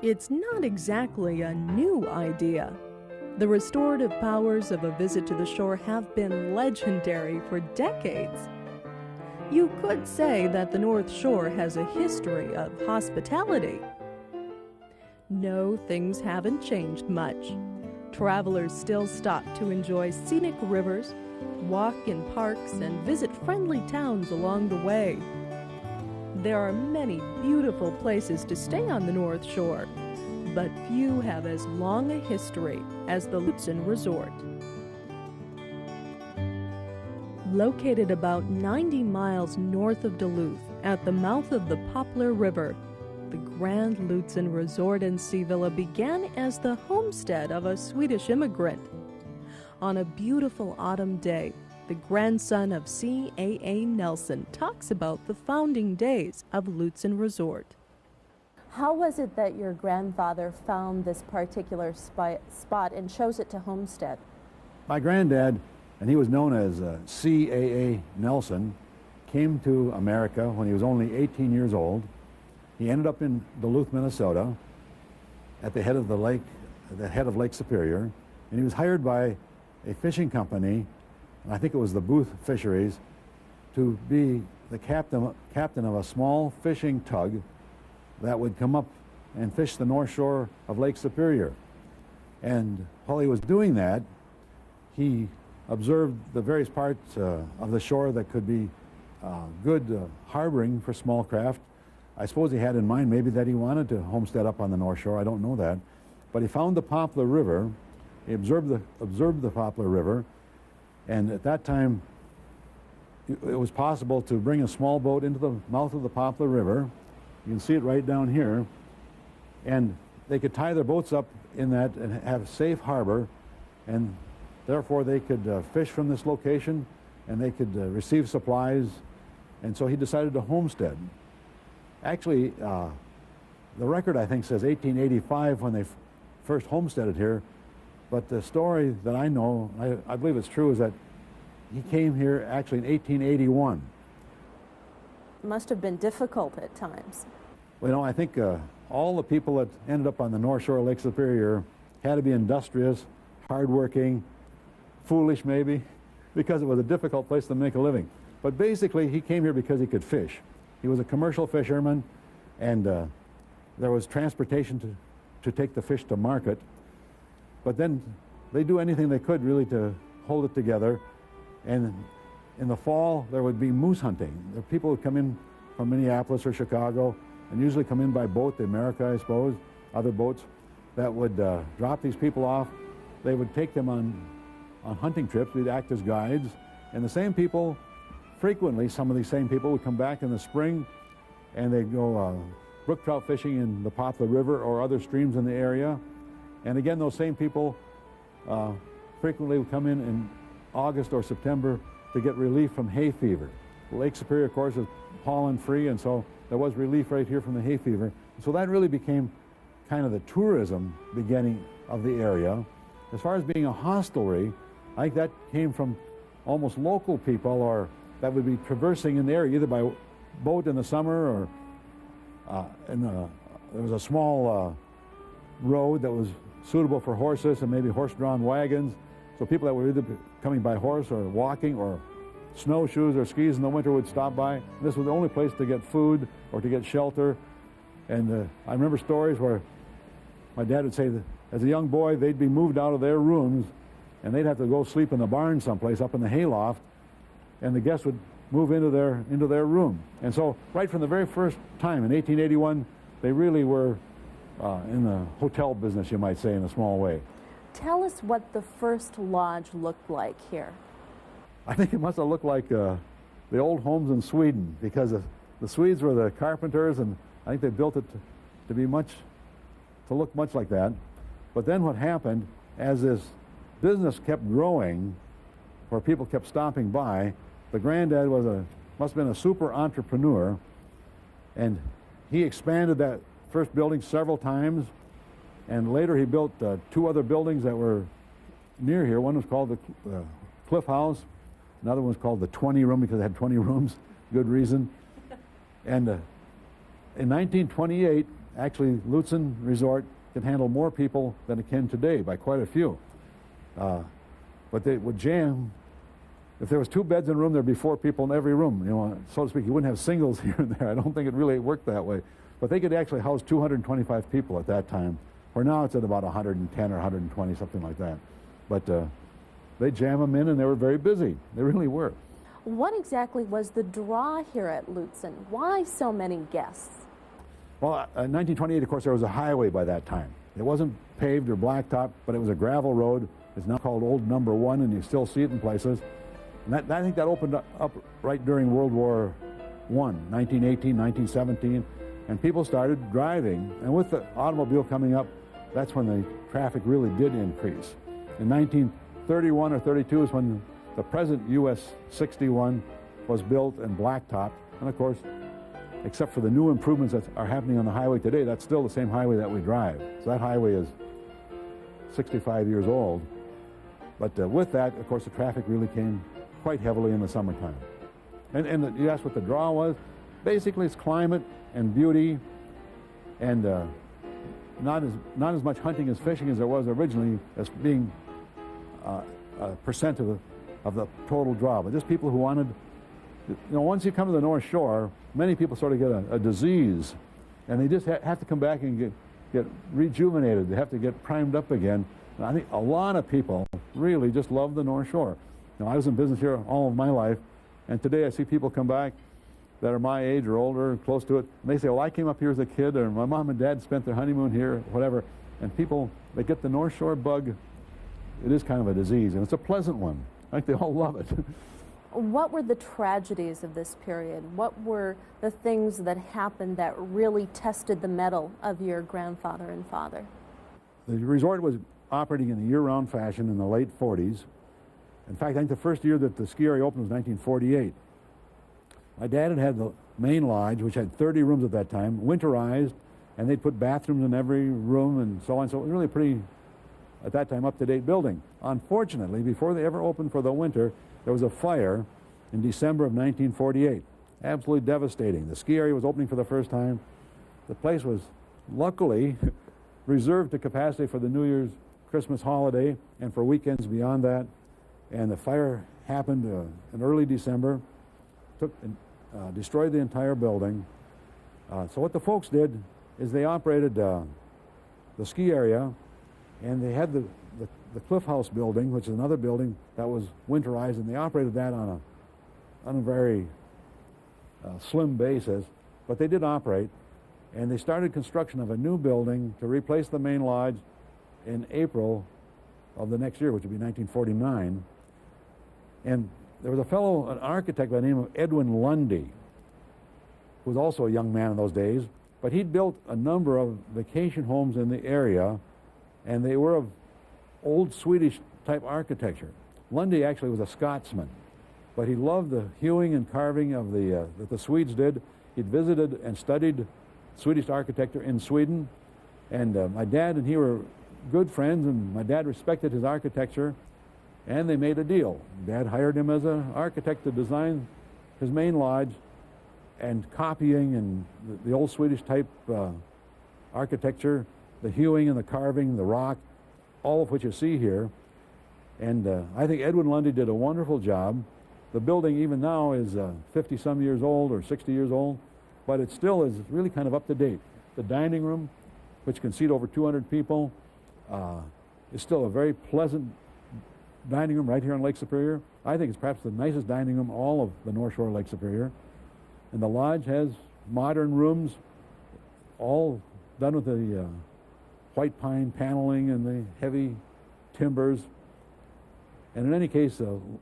It's not exactly a new idea. The restorative powers of a visit to the shore have been legendary for decades. You could say that the North Shore has a history of hospitality. No, things haven't changed much. Travelers still stop to enjoy scenic rivers, walk in parks, and visit friendly towns along the way. There are many beautiful places to stay on the North Shore, but few have as long a history as the Lutsen Resort. Located about 90 miles north of Duluth, at the mouth of the Poplar River, the Grand Lutsen Resort and Sea Villa began as the homestead of a Swedish immigrant. On a beautiful autumn day, the grandson of C.A.A. Nelson talks about the founding days of Lutsen Resort. How was it that your grandfather found this particular spot and chose it to homestead? My granddad, and he was known as C.A.A. Nelson, came to America when he was only 18 years old. He ended up in Duluth, Minnesota, at the head of Lake Superior, and he was hired by a fishing company, and I think it was the Booth Fisheries, to be the captain of a small fishing tug that would come up and fish the North Shore of Lake Superior. And while he was doing that, he observed the various parts of the shore that could be good harboring for small craft. I suppose he had in mind maybe that he wanted to homestead up on the North Shore. I don't know that. But he found the Poplar River. He observed the Poplar River. And at that time, it was possible to bring a small boat into the mouth of the Poplar River. You can see it right down here. And they could tie their boats up in that and have a safe harbor. And therefore, they could fish from this location, and they could receive supplies. And so he decided to homestead. Actually, the record, I think, says 1885 when they first homesteaded here. But the story that I know, I believe it's true, is that he came here actually in 1881. It must have been difficult at times. Well, you know, I think all the people that ended up on the North Shore of Lake Superior had to be industrious, hardworking, foolish maybe, because it was a difficult place to make a living. But basically, he came here because he could fish. He was a commercial fisherman, and there was transportation to take the fish to market. But then they do anything they could really to hold it together. And in the fall, there would be moose hunting. The people would come in from Minneapolis or Chicago, and usually come in by boat, the America, I suppose, other boats that would drop these people off. They would take them on hunting trips. We'd act as guides. And the same people, frequently, some of these same people would come back in the spring, and they'd go brook trout fishing in the Poplar River or other streams in the area. And again, those same people frequently would come in August or September to get relief from hay fever. Lake Superior, of course, is pollen-free, and so there was relief right here from the hay fever. So that really became kind of the tourism beginning of the area. As far as being a hostelry, I think that came from almost local people, or that would be traversing in the area, either by boat in the summer, or there was a small road that was suitable for horses and maybe horse-drawn wagons. So people that were either coming by horse or walking or snowshoes or skis in the winter would stop by. And this was the only place to get food or to get shelter. And I remember stories where my dad would say that as a young boy, they'd be moved out of their rooms and they'd have to go sleep in the barn someplace up in the hayloft, and the guests would move into their room. And so right from the very first time in 1881, they really were in the hotel business, you might say, in a small way. Tell us what the first lodge looked like here. I think it must have looked like the old homes in Sweden, because the Swedes were the carpenters, and I think they built it to look much like that. But then what happened, as this business kept growing, where people kept stopping by, the granddad must have been a super entrepreneur, and he expanded that first building several times, and later he built two other buildings that were near here. One was called the Cliff House, another one was called the 20 room because it had 20 rooms, good reason. And in 1928, Actually, Lutsen Resort can handle more people than it can today by quite a few. But they would jam. If there was 2 beds in a room, there'd be 4 people in every room, so to speak. You wouldn't have singles here and there. I don't think it really worked that way. But they could actually house 225 people at that time, where now it's at about 110 or 120, something like that. But they jam them in, and they were very busy. They really were. What exactly was the draw here at Lutsen? Why so many guests? Well, in 1928, of course, there was a highway by that time. It wasn't paved or blacktop, but it was a gravel road. It's now called Old Number 1, and you still see it in places. And I think that opened up right during World War I, 1918, 1917, and people started driving. And with the automobile coming up, that's when the traffic really did increase. In 1931 or 32 is when the present US 61 was built and blacktopped. And of course, except for the new improvements that are happening on the highway today, that's still the same highway that we drive. So that highway is 65 years old. But with that, of course, the traffic really came quite heavily in the summertime. And you asked what the draw was. Basically, it's climate and beauty, and not as much hunting as fishing as there was originally, as being a percent of the total draw. But just people who wanted, once you come to the North Shore, many people sort of get a disease, and they just have to come back and get rejuvenated. They have to get primed up again. And I think a lot of people really just love the North Shore. I was in business here all of my life, and today I see people come back that are my age or older, close to it, and they say, well, I came up here as a kid, or my mom and dad spent their honeymoon here, whatever. And people, they get the North Shore bug. It is kind of a disease, and it's a pleasant one. I think they all love it. What were the tragedies of this period? What were the things that happened that really tested the mettle of your grandfather and father? The resort was operating in a year-round fashion in the late 40s. In fact, I think the first year that the ski area opened was 1948. My dad had the main lodge, which had 30 rooms at that time, winterized, and they'd put bathrooms in every room and so on. So it was really a pretty, at that time, up-to-date building. Unfortunately, before they ever opened for the winter, there was a fire in December of 1948. Absolutely devastating. The ski area was opening for the first time. The place was luckily reserved to capacity for the New Year's Christmas holiday and for weekends beyond that. And the fire happened in early December, destroyed the entire building. So what the folks did is they operated the ski area, and they had the Cliff House building, which is another building that was winterized, and they operated that on a very slim basis. But they did operate, and they started construction of a new building to replace the main lodge in April of the next year, which would be 1949. And there was a fellow, an architect by the name of Edwin Lundy, who was also a young man in those days, but he'd built a number of vacation homes in the area, and they were of old Swedish type architecture. Lundy actually was a Scotsman, but he loved the hewing and carving of that the Swedes did. He'd visited and studied Swedish architecture in Sweden, and my dad and he were good friends, and my dad respected his architecture, and they made a deal. Dad hired him as an architect to design his main lodge, and copying and the old Swedish type architecture, the hewing and the carving, the rock, all of which you see here. And I think Edwin Lundy did a wonderful job. The building even now is 50-some years old or 60 years old, but it still is really kind of up to date. The dining room, which can seat over 200 people, is still a very pleasant dining room right here on Lake Superior. I think it's perhaps the nicest dining room all of the North Shore of Lake Superior. And the lodge has modern rooms, all done with the white pine paneling and the heavy timbers. And in any case,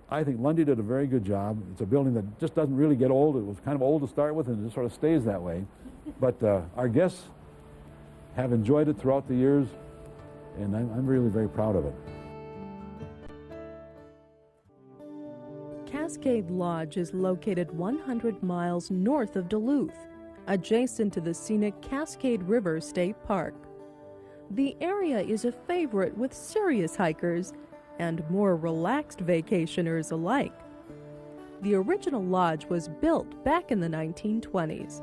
I think Lundy did a very good job. It's a building that just doesn't really get old. It was kind of old to start with, and it just sort of stays that way. But our guests have enjoyed it throughout the years, and I'm really very proud of it. Cascade Lodge is located 100 miles north of Duluth, adjacent to the scenic Cascade River State Park. The area is a favorite with serious hikers and more relaxed vacationers alike. The original lodge was built back in the 1920s.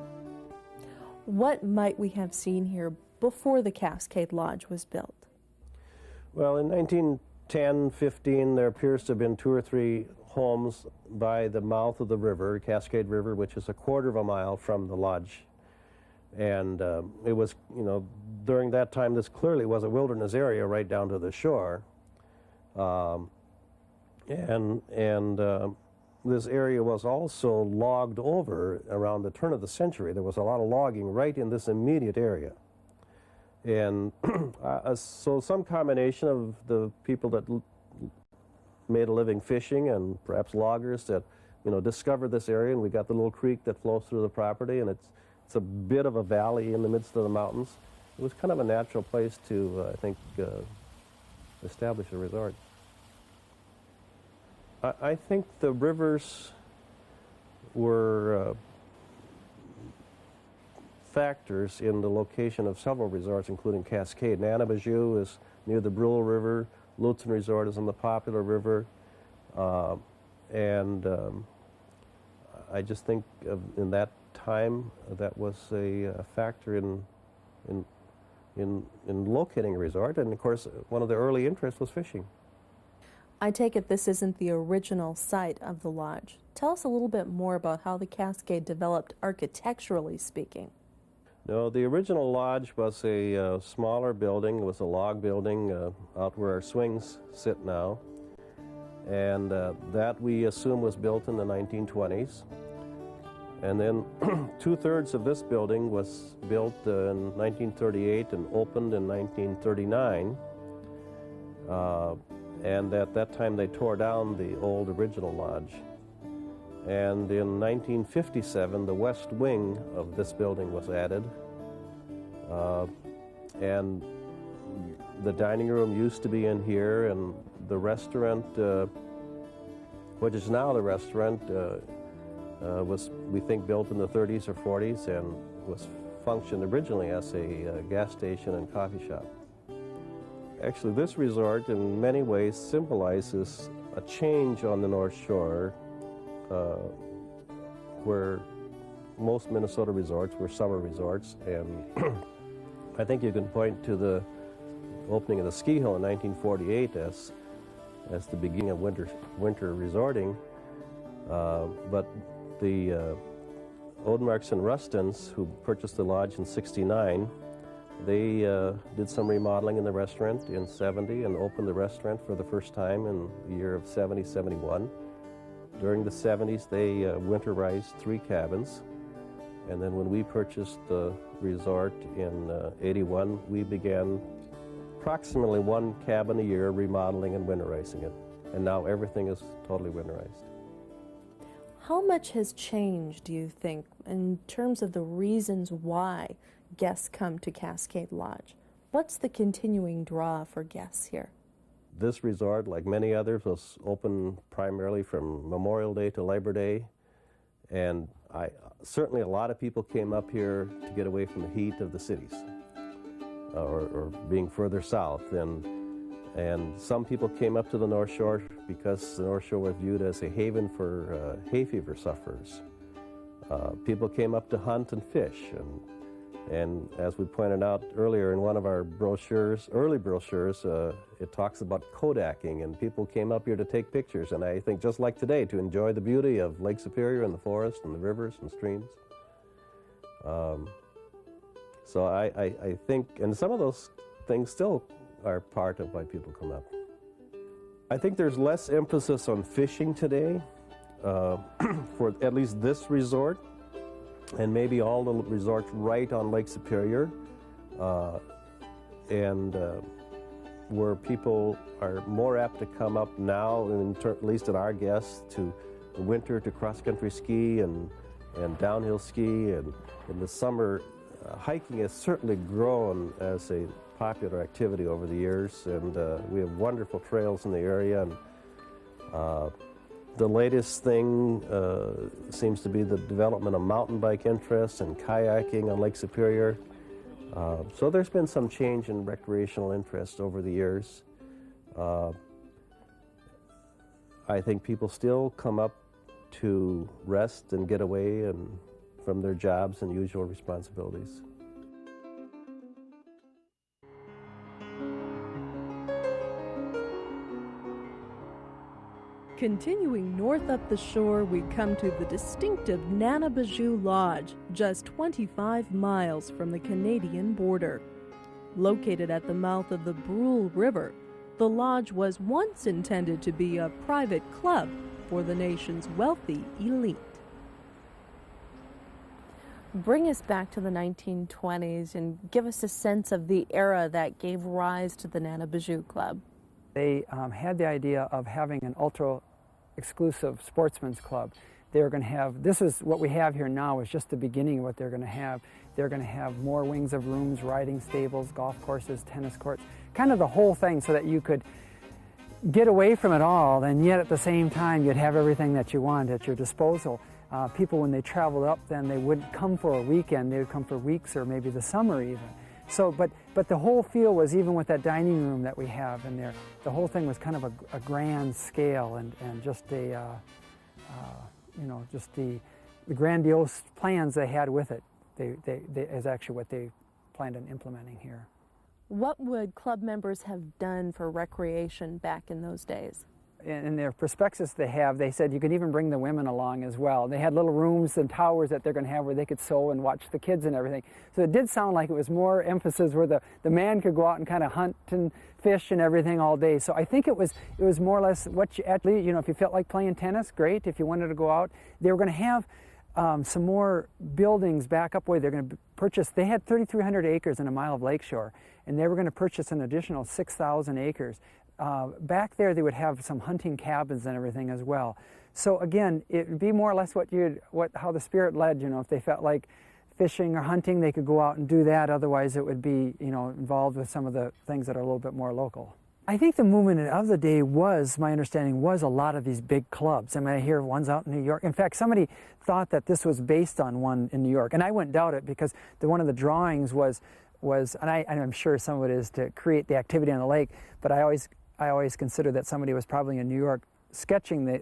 What might we have seen here before the Cascade Lodge was built? Well, in 1910-15, there appears to have been 2 or 3 homes by the mouth of the river, Cascade River, which is a quarter of a mile from the lodge. And it was, you know, during that time, this clearly was a wilderness area right down to the shore. This area was also logged over around the turn of the century. There was a lot of logging right in this immediate area. And so some combination of the people that made a living fishing and perhaps loggers that, you know, discovered this area, and we got the little creek that flows through the property, and it's a bit of a valley in the midst of the mountains. It was kind of a natural place to, I think, establish a resort. I think the rivers were factors in the location of several resorts, including Cascade. Naniboujou is near the Brule River. Lutsen Resort is on the popular river. I just think in that time that was a factor in locating a resort. And of course, one of the early interests was fishing. I take it this isn't the original site of the lodge. Tell us a little bit more about how the Cascade developed architecturally speaking. No, the original lodge was a smaller building. It was a log building out where our swings sit now. And that we assume was built in the 1920s. And then 2/3 of this building was built in 1938 and opened in 1939. And at that time they tore down the old original lodge. And in 1957, the west wing of this building was added. And the dining room used to be in here, and the restaurant, which is now the restaurant, was, we think, built in the 30s or 40s and was functioned originally as a gas station and coffee shop. Actually, this resort in many ways symbolizes a change on the North Shore, where most Minnesota resorts were summer resorts, and I think you can point to the opening of the ski hill in 1948 as the beginning of winter resorting. But the Odenmarks and Rustens, who purchased the lodge in '69, they did some remodeling in the restaurant in '70 and opened the restaurant for the first time in the year of '71. During the '70s, they winterized 3 cabins. And then when we purchased the resort in '81, we began approximately 1 cabin a year remodeling and winterizing it. And now everything is totally winterized. How much has changed, do you think, in terms of the reasons why guests come to Cascade Lodge? What's the continuing draw for guests here? This resort, like many others, was open primarily from Memorial Day to Labor Day. And certainly a lot of people came up here to get away from the heat of the cities, or being further south. And some people came up to the North Shore because the North Shore was viewed as a haven for hay fever sufferers. People came up to hunt and fish. And as we pointed out earlier in one of our brochures, early brochures, it talks about Kodaking, and people came up here to take pictures. And I think just like today, to enjoy the beauty of Lake Superior and the forest and the rivers and streams. So I think, and some of those things still are part of why people come up. I think there's less emphasis on fishing today for at least this resort, and maybe all the resorts right on Lake Superior, where people are more apt to come up now, at least in our guests, to the winter to cross-country ski and downhill ski, and in the summer, hiking has certainly grown as a popular activity over the years, and we have wonderful trails in the area. And the latest thing seems to be the development of mountain bike interests and kayaking on Lake Superior. So there's been some change in recreational interest over the years. I think people still come up to rest and get away and from their jobs and usual responsibilities. Continuing north up the shore, we come to the distinctive Naniboujou Lodge, just 25 miles from the Canadian border. Located at the mouth of the Brule River, the lodge was once intended to be a private club for the nation's wealthy elite. Bring us back to the 1920s and give us a sense of the era that gave rise to the Naniboujou Club. They had the idea of having an ultra-exclusive sportsman's club. They were going to have, this is what we have here now is just the beginning of what they're going to have. They're going to have more wings of rooms, riding stables, golf courses, tennis courts, kind of the whole thing so that you could get away from it all, and yet at the same time you'd have everything that you want at your disposal. People, when they traveled up, then they wouldn't come for a weekend, they would come for weeks or maybe the summer even. So, but the whole feel was, even with that dining room that we have in there, the whole thing was kind of a grand scale and just a, you know, just the grandiose plans they had with it. Is actually what they planned on implementing here. What would club members have done for recreation back in those days? In their prospectus they said you could even bring the women along as well. They had little rooms and towers that they're going to have where they could sew and watch the kids and everything. So it did sound like it was more emphasis where the man could go out and kind of hunt and fish and everything all day. So I think it was more or less what you actually, you know, if you felt like playing tennis, great. If you wanted to go out, they were going to have some more buildings back up where they're going to purchase. They had 3,300 acres and a mile of lakeshore, and they were going to purchase an additional 6,000 acres. Back there they would have some hunting cabins and everything as well. So again, it would be more or less how the spirit led, you know, if they felt like fishing or hunting, they could go out and do that. Otherwise it would be, you know, involved with some of the things that are a little bit more local. I think the movement of the day was, my understanding, was a lot of these big clubs. I mean, I hear one's out in New York. In fact, somebody thought that this was based on one in New York, and I wouldn't doubt it because one of the drawings was, and I'm sure some of it is to create the activity on the lake, but I always consider that somebody was probably in New York sketching the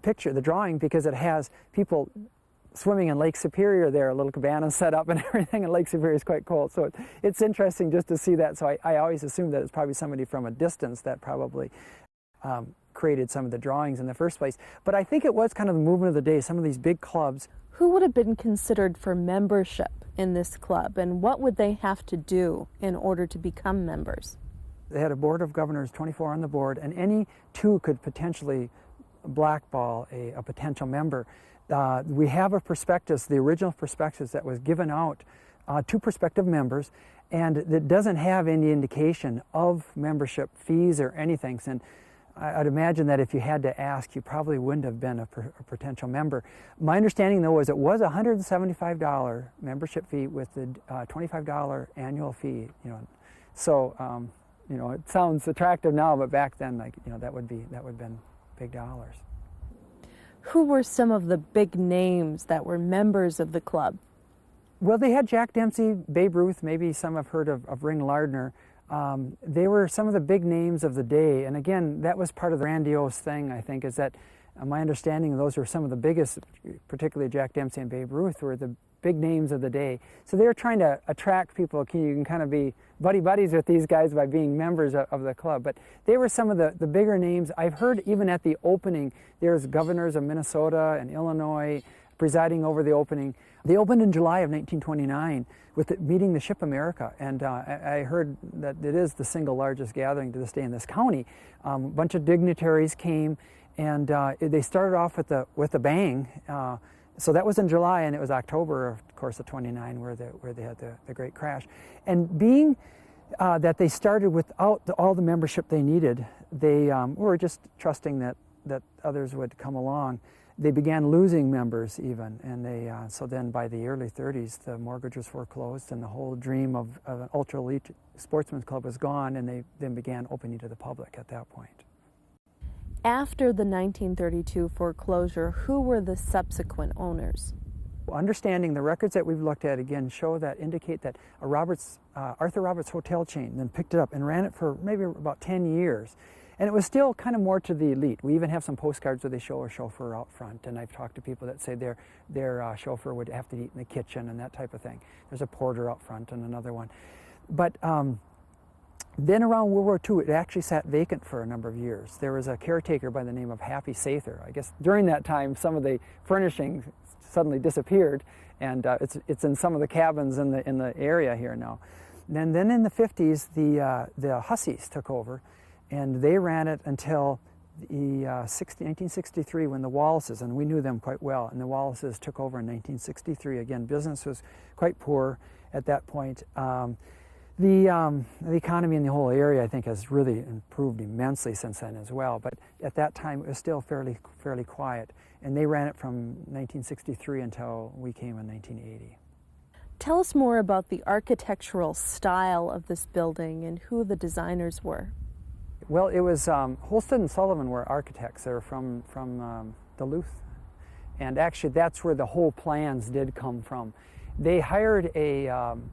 picture, the drawing, because it has people swimming in Lake Superior there, a little cabana set up and everything, and Lake Superior is quite cold. So it's interesting just to see that. So I always assume that it's probably somebody from a distance that probably created some of the drawings in the first place. But I think it was kind of the movement of the day, some of these big clubs. Who would have been considered for membership in this club, and what would they have to do in order to become members? They had a board of governors, 24 on the board, and any two could potentially blackball a potential member. We have a prospectus, the original prospectus that was given out to prospective members, and it doesn't have any indication of membership fees or anything. And I'd imagine that if you had to ask, you probably wouldn't have been a potential member. My understanding, though, is it was a $175 membership fee with the $25 annual fee. You know, so you know, it sounds attractive now, but back then, like, you know, that would have been big dollars. Who were some of the big names that were members of the club? Well, they had Jack Dempsey, Babe Ruth, maybe some have heard of Ring Lardner. They were some of the big names of the day, and again, that was part of the grandiose thing, I think, is that my understanding those were some of the biggest, particularly Jack Dempsey and Babe Ruth, were the big names of the day. So they were trying to attract people. You can kind of be buddies with these guys by being members of the club. But they were some of the bigger names. I've heard even at the opening, there's governors of Minnesota and Illinois presiding over the opening. They opened in July of 1929 with meeting the ship America, and I heard that it is the single largest gathering to this day in this county. A bunch of dignitaries came, and they started off with a bang. So that was in July, and it was October, of course, of '29, where they had the great crash. And being that they started without all the membership they needed, they were just trusting that others would come along. They began losing members even, and so then by the early 30s, the mortgage was foreclosed, and the whole dream of an ultra elite sportsman's club was gone, and they then began opening to the public at that point. After the 1932 foreclosure, who were the subsequent owners? Understanding the records that we've looked at again indicate that Arthur Roberts hotel chain then picked it up and ran it for maybe about 10 years. And it was still kind of more to the elite. We even have some postcards where they show a chauffeur out front, and I've talked to people that say their chauffeur would have to eat in the kitchen and that type of thing. There's a porter out front and another one. But then around World War II, it actually sat vacant for a number of years. There was a caretaker by the name of Happy Sather. I guess during that time, some of the furnishings suddenly disappeared, and it's in some of the cabins in the area here now. And then in the 50s, the Hussies took over, and they ran it until 1963 when the Wallaces, and we knew them quite well, and the Wallaces took over in 1963. Again, business was quite poor at that point. The economy in the whole area, I think, has really improved immensely since then as well. But at that time, it was still fairly quiet. And they ran it from 1963 until we came in 1980. Tell us more about the architectural style of this building and who the designers were. Well, it was Holsted and Sullivan were architects. They were from Duluth. And actually, that's where the whole plans did come from. They hired they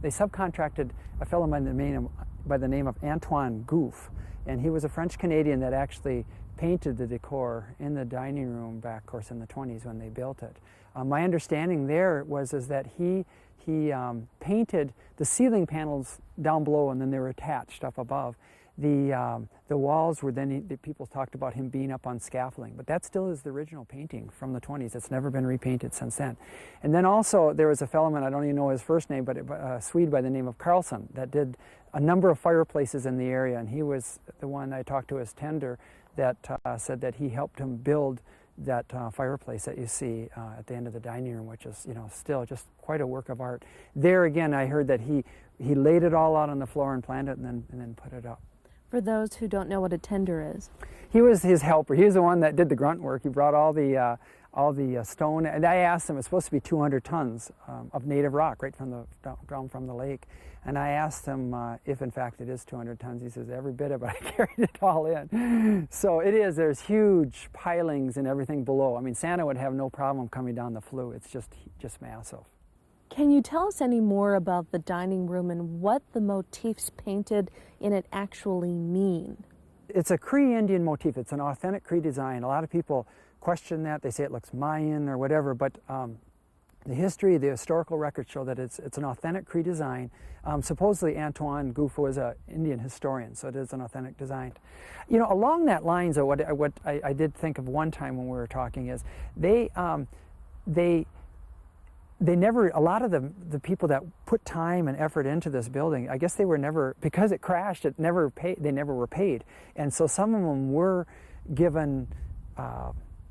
subcontracted a fellow by the name of Antoine Gouff, and he was a French-Canadian that actually painted the decor in the dining room back, of course, in the 20s when they built it. My understanding there is that he painted the ceiling panels down below, and then they were attached up above. The walls were then, people talked about him being up on scaffolding, but that still is the original painting from the 20s. It's never been repainted since then. And then also there was a fellow, I don't even know his first name, but a Swede by the name of Carlson that did a number of fireplaces in the area, and he was the one I talked to as tender that said that he helped him build that fireplace that you see at the end of the dining room, which is, still just quite a work of art. There again, I heard that he laid it all out on the floor and planned it and then put it up. For those who don't know what a tender is. He was his helper. He was the one that did the grunt work. He brought all the stone, and I asked him, it's supposed to be 200 tons of native rock right down from the lake. And I asked him if in fact it is 200 tons. He says, every bit of it, I carried it all in. So it is, there's huge pilings and everything below. I mean, Santa would have no problem coming down the flue. It's just massive. Can you tell us any more about the dining room and what the motifs painted in it actually mean? It's a Cree Indian motif. It's an authentic Cree design. A lot of people question that. They say it looks Mayan or whatever, but the historical records show that it's an authentic Cree design. Supposedly Antoine Gouff was an Indian historian, so it is an authentic design. Along that lines of what I did think of one time when we were talking is they never, a lot of the people that put time and effort into this building, I guess they were never, because it crashed, they never were paid. And so some of them were given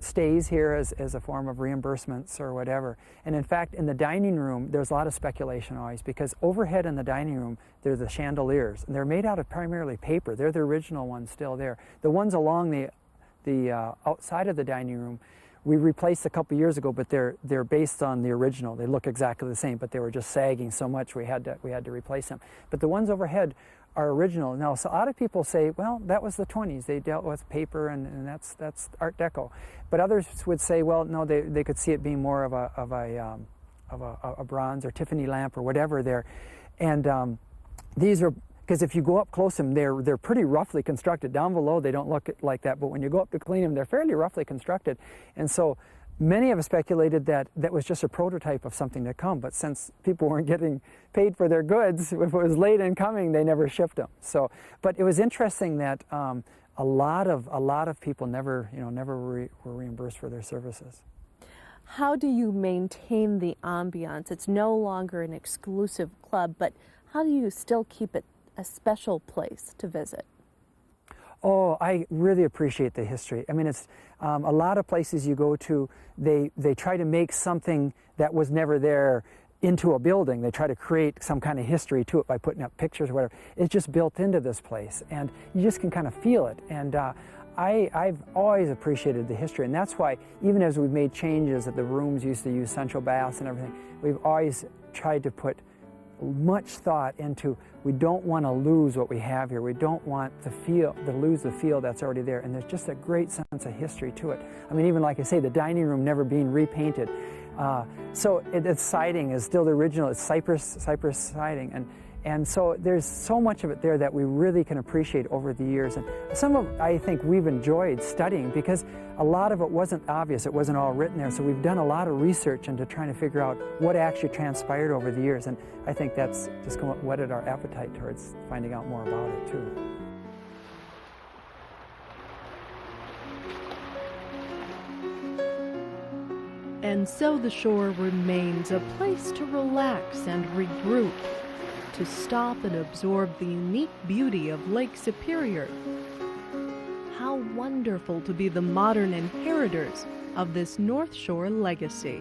stays here as a form of reimbursements or whatever. And in fact, in the dining room, there's a lot of speculation always, because overhead in the dining room, there's the chandeliers, and they're made out of primarily paper. They're the original ones still there. The ones along the outside of the dining room, we replaced a couple years ago, but they're based on the original. They look exactly the same, but they were just sagging so much we had to replace them. But the ones overhead are original. Now, so a lot of people say, well, that was the 20s. They dealt with paper, and that's Art Deco. But others would say, well, no, they could see it being more of a bronze or Tiffany lamp or whatever there. And these are, because if you go up close to them, they're pretty roughly constructed. Down below, they don't look like that, but when you go up to clean them, they're fairly roughly constructed. And so many have speculated that was just a prototype of something to come, but since people weren't getting paid for their goods, if it was late in coming, they never shipped them. So, but it was interesting that a lot of people never were reimbursed for their services. How do you maintain the ambiance? It's no longer an exclusive club, but how do you still keep it a special place to visit? Oh, I really appreciate the history. I mean, it's a lot of places you go to, they try to make something that was never there into a building. They try to create some kind of history to it by putting up pictures or whatever. It's just built into this place, and you just can kind of feel it. And I've always appreciated the history, and that's why even as we've made changes that the rooms used to use central baths and everything, we've always tried to put much thought into, we don't want to lose what we have here. We don't want to lose the feel that's already there. And there's just a great sense of history to it. I mean, even like I say, the dining room never being repainted. So its siding is still the original. It's cypress siding. And so there's so much of it there that we really can appreciate over the years. And some of I think we've enjoyed studying because a lot of it wasn't obvious. It wasn't all written there. So we've done a lot of research into trying to figure out what actually transpired over the years. And I think that's just whetted our appetite towards finding out more about it too. And so the shore remains a place to relax and regroup, to stop and absorb the unique beauty of Lake Superior. How wonderful to be the modern inheritors of this North Shore legacy.